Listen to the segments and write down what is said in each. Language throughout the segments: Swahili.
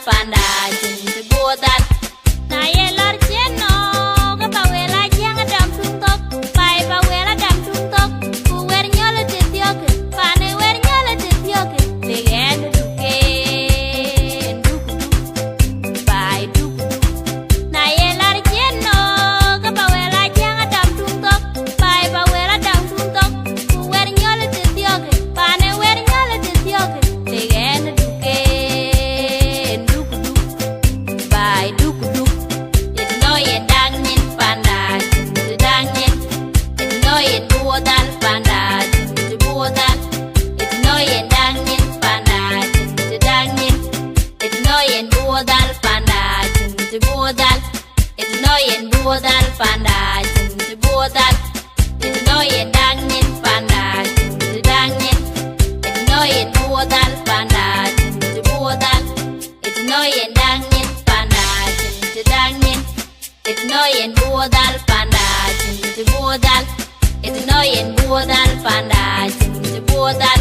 panda jin te bodal na ye lor cheno ga pa wela jang dam tung tok pai pa wela dam tung tok ku wer nyol te tiok pa ne wer nyol te tiok le gen du ke du pai du na ye lor cheno ga pa wela jang dam tung tok pai pa wela dam tung tok ku wer nyol te tiok pa ne wer nyol te tiok le gen du ke du pai du it no ye dang nin panda te dang nin it no ye bodal panda te bodal it no ye dang nin panda te dang nin it no ye bodal panda te bodal it no ye bodal panda te bodal it no ye dang nin panda te dang nin it no ye bodal panda te bodal it no ye dang nin panda te dang nin it no ye bodal panda te bodal it no ye bodal panda te bodal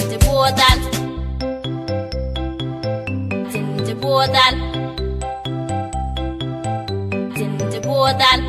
te bodal te bodal te bodal